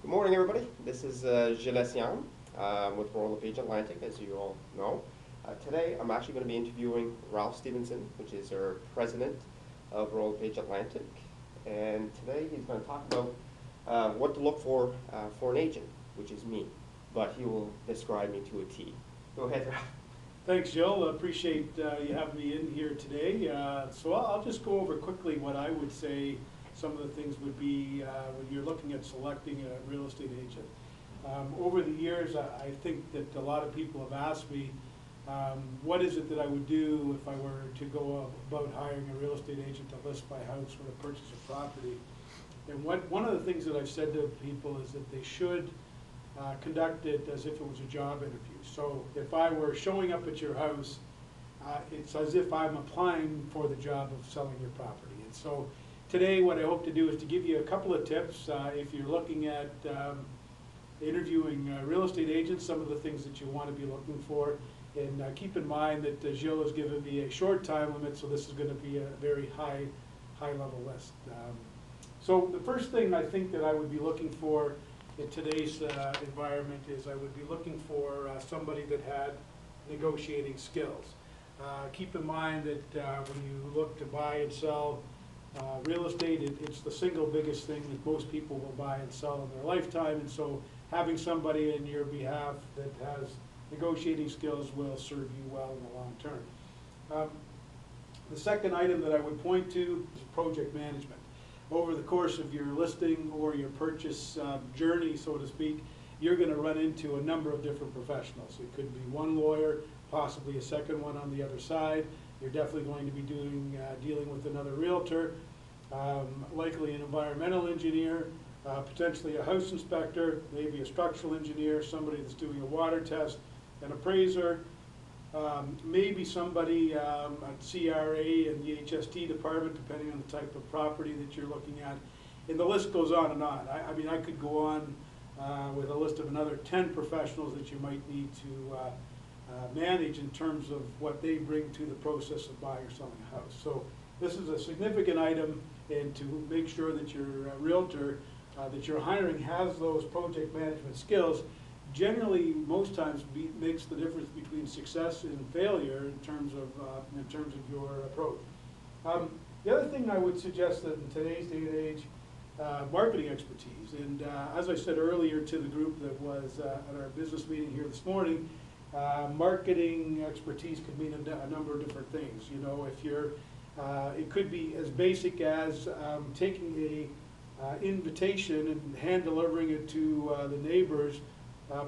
Good morning, everybody. This is Gilles Young with LePage Atlantic, as you all know. Today, I'm actually going to be interviewing Ralph Stevenson, which is our president of LePage Atlantic. And today, he's going to talk about what to look for an agent, which is me. But he will describe me to a T. Go ahead, Ralph. Thanks, Jill. I appreciate you having me in here today. So I'll just go over quickly what I would say some of the things would be when you're looking at selecting a real estate agent. Over the years, I think that a lot of people have asked me, what is it that I would do if I were to go about hiring a real estate agent to list my house or to purchase a property? And one of the things that I've said to people is that they should conduct it as if it was a job interview. So if I were showing up at your house, it's as if I'm applying for the job of selling your property. And so today what I hope to do is to give you a couple of tips if you're looking at interviewing real estate agents, some of the things that you want to be looking for. And keep in mind that Jill has given me a short time limit, so this is going to be a very high level list. So the first thing I think that I would be looking for in today's environment is I would be looking for somebody that had negotiating skills. Keep in mind that when you look to buy and sell real estate, it's the single biggest thing that most people will buy and sell in their lifetime, and so having somebody in your behalf that has negotiating skills will serve you well in the long term. The second item that I would point to is project management. Over the course of your listing or your purchase journey, so to speak, you're going to run into a number of different professionals. It could be one lawyer, possibly a second one on the other side. You're definitely going to be dealing with another realtor, likely an environmental engineer, potentially a house inspector, maybe a structural engineer, somebody that's doing a water test, an appraiser, maybe somebody at CRA and the HST department, depending on the type of property that you're looking at. And the list goes on and on. I mean, I could go on with a list of another 10 professionals that you might need to manage in terms of what they bring to the process of buying or selling a house. So this is a significant item, and to make sure that your realtor that you're hiring has those project management skills, generally most times makes the difference between success and failure in terms of your approach. The other thing I would suggest that in today's day and age, marketing expertise. And as I said earlier to the group that was at our business meeting here this morning, marketing expertise could mean a number of different things. You know, if you're, it could be as basic as taking a invitation and hand delivering it to the neighbors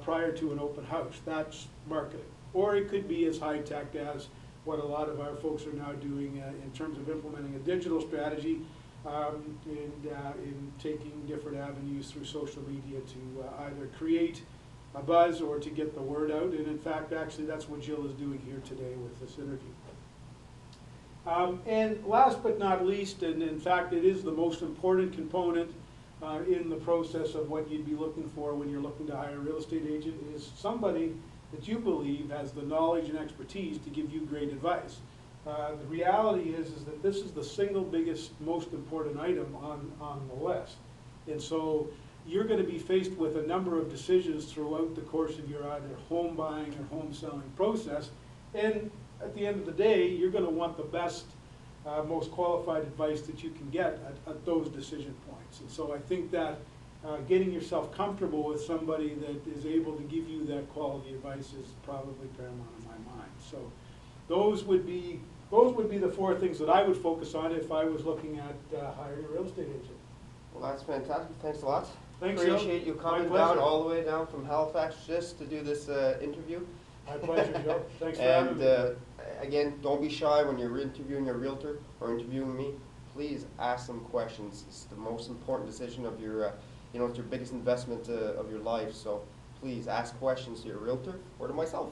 prior to an open house. That's marketing. Or it could be as high-tech as what a lot of our folks are now doing in terms of implementing a digital strategy and in taking different avenues through social media to either create a buzz or to get the word out. And in fact, actually, that's what Jill is doing here today with this interview. And last but not least, and in fact it is the most important component in the process of what you'd be looking for when you're looking to hire a real estate agent, is somebody that you believe has the knowledge and expertise to give you great advice. The reality is that this is the single biggest, most important item on the list. And so you're going to be faced with a number of decisions throughout the course of your either home buying or home selling process. And at the end of the day, you're going to want the best, most qualified advice that you can get at those decision points. And so I think that getting yourself comfortable with somebody that is able to give you that quality advice is probably paramount in my mind. So those would be the four things that I would focus on if I was looking at hiring a real estate agent. Well, that's fantastic. Thanks a lot. Thanks, Appreciate you coming down all the way down from Halifax just to do this interview. My pleasure, Joe. Thanks for having me. And again, don't be shy when you're interviewing a realtor or interviewing me. Please ask them questions. It's the most important decision of your, it's your biggest investment of your life. So please ask questions to your realtor or to myself.